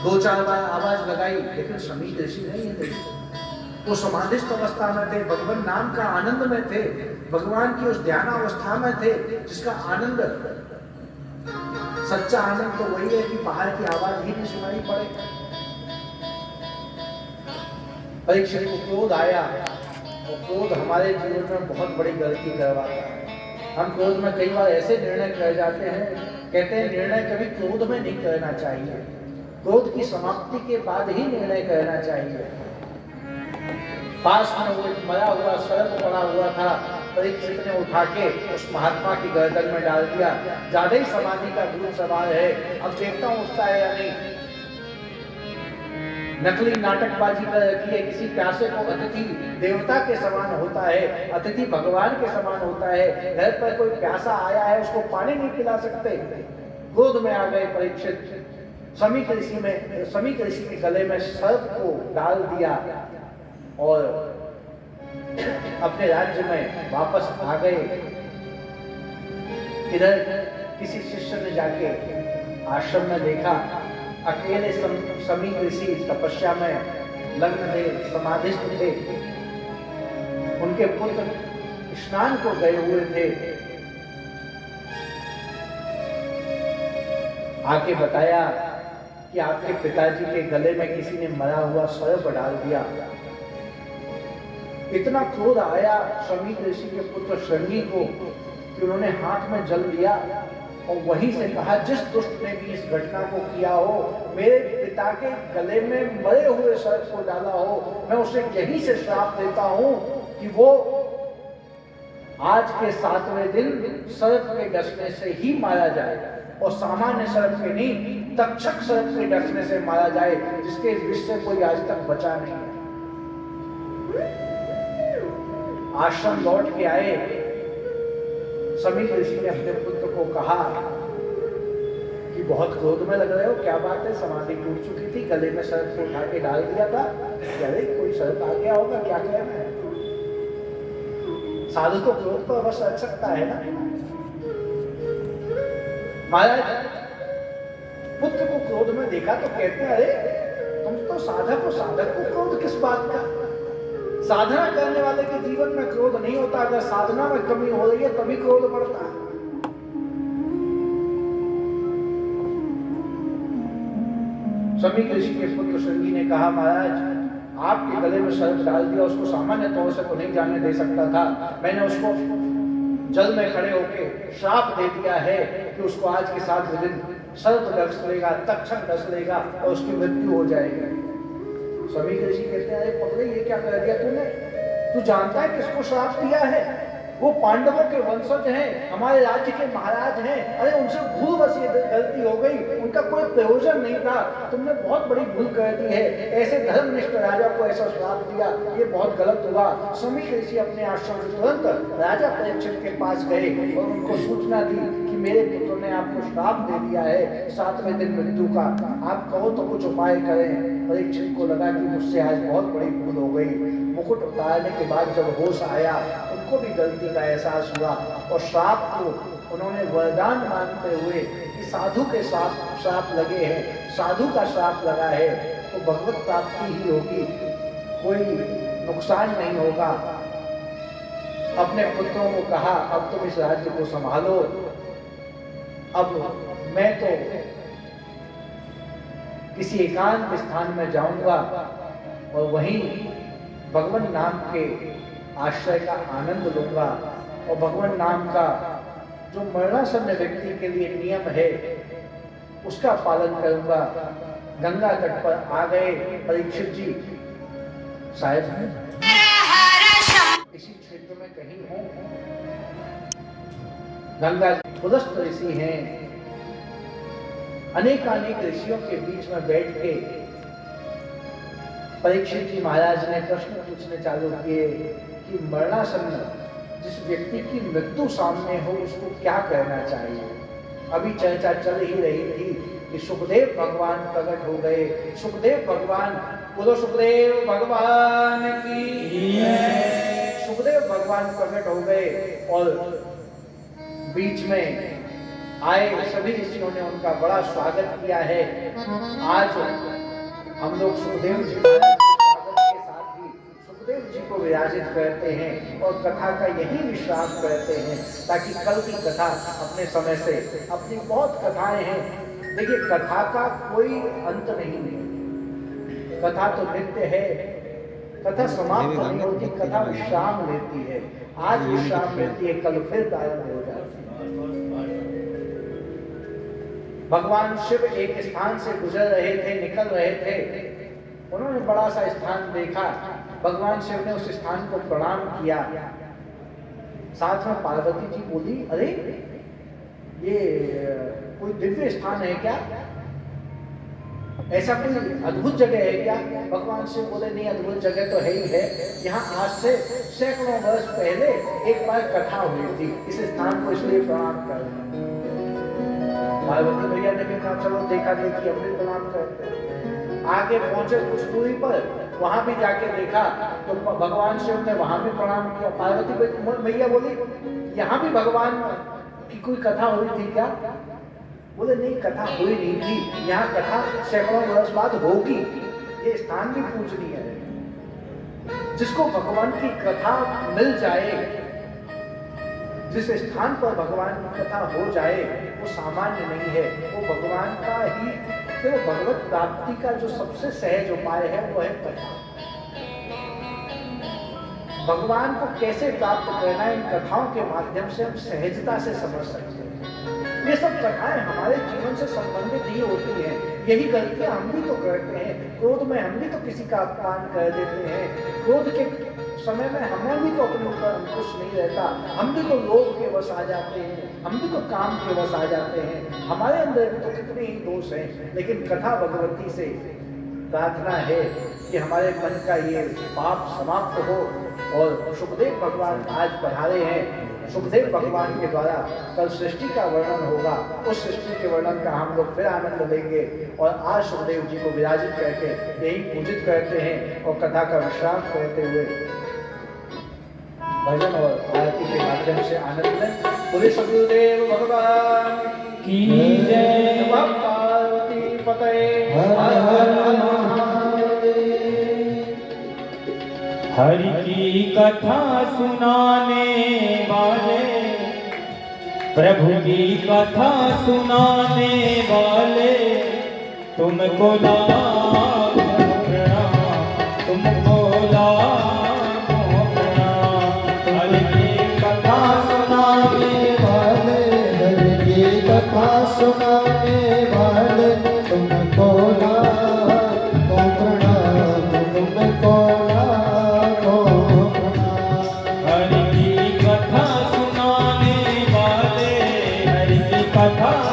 दो चार बार आवाज लगाई, लेकिन समीक ऋषि नहीं है देखो, वो समाधिस्थ अवस्था में थे, भगवान नाम का आनंद में थे, भगवान की उस ध्यान अवस्था में थे जिसका आनंद, सच्चा आनंद तो वही है कि बाहर की आवाज ही नहीं सुनाई पड़े। परीक्षित को क्रोध आया, और क्रोध हमारे जीवन में बहुत बड़ी गलती करवाता है। हम क्रोध में कई बार ऐसे निर्णय कर जाते हैं, कहते हैं निर्णय कभी क्रोध में नहीं करना चाहिए, क्रोध की समाप्ति के बाद ही निर्णय करना चाहिए। पास में वो मरा हुआ सर्प पड़ा हुआ था, परीक्षित ने उठा के उस महात्मा की गर्दन में डाल दिया। ज्यादा ही समाधि का गुण सवाल है, अब देखता हूं उठता है या नहीं। नकली नाटकबाजी कर रखी है, किसी प्यासे को अतिथि देवता के समान होता है, अतिथि भगवान के समान होता है। घर पर कोई प्यासा आया है, उसको पानी नहीं पिला सकते। क्रोध में आ गए परीक्षित, समीक ऋषि के गले में सर्प को डाल दिया और अपने राज्य में वापस आ गए। इधर किसी शिष्य ने जाके आश्रम में देखा, अकेले समीक ऋषि तपस्या में लग्न थे, समाधिस्थ थे, उनके पुत्र स्नान को गए हुए थे। आके बताया कि आपके पिताजी के गले में किसी ने मरा हुआ सर्प डाल दिया। इतना क्रोध आया समीक ऋषि के पुत्र श्रृंगी को कि उन्होंने हाथ में जल लिया और वहीं से कहा, जिस दुष्ट ने भी इस घटना को किया हो, मेरे पिता के गले में मरे हुए सर्प को डाला हो, मैं उसे यहीं से श्राप देता हूं कि वो आज के 7वें दिन सर्प के डसने से ही मारा जाए, और सामान्य सर्प के नहीं, तक्षक सर्प के डसने से मारा जाए, जिसके विष से कोई आज तक बचा नहीं है। आश्रम लौट के आए, समीक ऋषि ने अपने पुत्र को कहा कि बहुत क्रोध में लग रहे हो, क्या बात है, समाधि टूट चुकी थी, गले में सर्प को उठा के डाल दिया था, अरे कोई सर्प आ गया होगा, क्या कहना है। साधु तो क्रोध पर अवश्य रख सकता है ना। महाराज पुत्र को क्रोध में देखा तो कहते हैं, अरे तुम तो साधक को क्रोध किस बात का। साधना करने वाले के जीवन में क्रोध नहीं होता, अगर साधना में कमी हो रही है तभी क्रोध बढ़ता है। समीक ऋषि के पुत्र श्रृंगी ने कहा, महाराज आपके गले में सर्प डाल दिया, उसको सामान्य तौर से तो नहीं जाने दे सकता था, मैंने उसको जल में खड़े होकर श्राप दे दिया है कि उसको आज के 7वें दिन सर्प डस लेगा, तक्षक डस लेगा और उसकी मृत्यु हो जाएगी। समीक ऋषि कहते हैं, अरे पगले ये क्या कर दिया तूने, तू जानता है किसको श्राप दिया है, वो पांडवों के वंशज हैं, हमारे राज्य के महाराज हैं, अरे उनसे भूलवश ये गलती हो गई, उनका कोई प्रयोजन नहीं था, तुमने बहुत बड़ी भूल कर दी है, ऐसे धर्मनिष्ठ राजा को ऐसा श्राप दिया, ये बहुत गलत हुआ। समीक ऋषि अपने आश्रम से तुरंत राजा परीक्षित के पास गए और उनको सूचना दी कि मेरे पुत्र ने आपको श्राप दे दिया है 7वें दिन मृत्यु का, आप कहो तो कुछ उपाय करें। परीक्षित को लगा कि मुझसे आज बहुत बड़ी भूल हो गई। मुकुट उतारने के बाद जब होश आया, उनको भी गलती का एहसास हुआ और श्राप को उन्होंने वरदान मानते हुए कि साधु के श्राप लगे हैं, साधु का श्राप लगा है तो भगवत प्राप्ति ही होगी, कोई नुकसान नहीं होगा। अपने पुत्रों को कहा, अब तुम इस राज्य को संभालो, अब मैं तो किसी एकांत स्थान में जाऊंगा और वहीं भगवान नाम के आश्रय का आनंद लूंगा, और भगवान नाम का जो मरणासन्न व्यक्ति के लिए नियम है उसका पालन करूंगा। गंगा तट पर आ गए परीक्षित जी, शायद इसी क्षेत्र में कहीं हो। गंगा जी पुलस्त ऋषि हैं, अनेक ऋषियों के बीच में बैठ के परीक्षित जी महाराज ने प्रश्न पूछने चालू किए कि मरणासन्न जिस व्यक्ति की मृत्यु सामने हो उसको क्या करना चाहिए। अभी चर्चा चल ही रही थी कि सुखदेव भगवान प्रकट हो गए। सुखदेव भगवान, बोलो सुखदेव भगवान की। सुखदेव भगवान प्रकट हो गए और बीच में आए सभी ऋषियों ने उनका बड़ा स्वागत किया है। आज हम लोग सुखदेव जी महाराज के स्वागत के साथ ही सुखदेव जी को विराजित करते हैं और कथा का यही विश्राम करते हैं, ताकि कल की कथा अपने समय से, अपनी बहुत कथाएं हैं। देखिए, कथा का कोई अंत नहीं है, कथा तो नित्य है, कथा समाप्त नहीं होती, कथा विश्राम लेती है। आज विश्राम लेती है, कल फिर गायब हो जाती है। भगवान शिव एक स्थान से गुजर रहे थे, निकल रहे थे, उन्होंने बड़ा सा स्थान देखा। भगवान शिव ने उस स्थान को प्रणाम किया। साथ में पार्वती जी बोली, अरे ये कोई दिव्य स्थान है क्या, ऐसा कोई अद्भुत जगह है क्या? भगवान शिव बोले, नहीं, अद्भुत जगह तो है ही है। यहाँ आज से सैकड़ों वर्ष पहले एक बार कथा हुई थी, इस स्थान को इसलिए प्रणाम कर रहे हैं। पार्वती भैया ने भी कहा, चलो देखा देखी हम भी प्रणाम करते हैं। आगे पहुंचे कुछ दूरी पर, वहां भी जाके देखा तो भगवान शिव ने वहां भी प्रणाम किया। पार्वती भैया बोली, यहाँ भी भगवान की कोई कथा हुई थी क्या? बोले, नहीं, कथा हुई नहीं थी, यहाँ कथा सैकड़ों वर्ष बाद होगी। ये स्थान भी पूजनीय है। जिसको भगवान की कथा मिल जाए, जिस स्थान पर भगवान की कथा हो जाए, वो सामान्य नहीं है, वो भगवान का ही, तो भगवत प्राप्ति का जो सबसे सहज उपाय है वो है कथा। भगवान को कैसे प्राप्त करना है, इन कथाओं के माध्यम से हम सहजता से समझ सकते हैं। ये सब कथाएं हमारे जीवन से संबंधित ही होती हैं। यही गलतियां हम भी तो करते हैं। क्रोध में हम भी तो किसी का अपमान कर देते हैं। क्रोध के समय में हमें भी तो अपने ऊपर अंकुश नहीं रहता, हम भी तो लोभ के वश आ जाते हैं, हम भी तो काम के वश आ जाते हैं। हमारे अंदर भी तो कितने ही दोष हैं। लेकिन कथा भगवती से प्रार्थना है कि हमारे मन का ये पाप समाप्त हो। और सुखदेव भगवान आज पधारे हैं। सुखदेव भगवान के द्वारा कल सृष्टि का वर्णन होगा। उस सृष्टि के वर्णन का हम लोग फिर आनंद लेंगे। और आज सुखदेव जी को विराजित करके यही पूजित करते हैं और कथा का विश्राम करते हुए भजन और आरती के माध्यम से आनंद लें। बोले सदगुरुदेव भगवान की जय। पार्वती पते हर हर महादेव। हरि की कथा सुनाने वाले, प्रभु की कथा सुनाने वाले, तुमको लाखों प्रणाम, तुमको लाखों प्रणाम। हरि की कथा सुनाने वाले, हरि की कथा सुनाने वाले, तुमको लाखों प्रणाम, तुमको कथा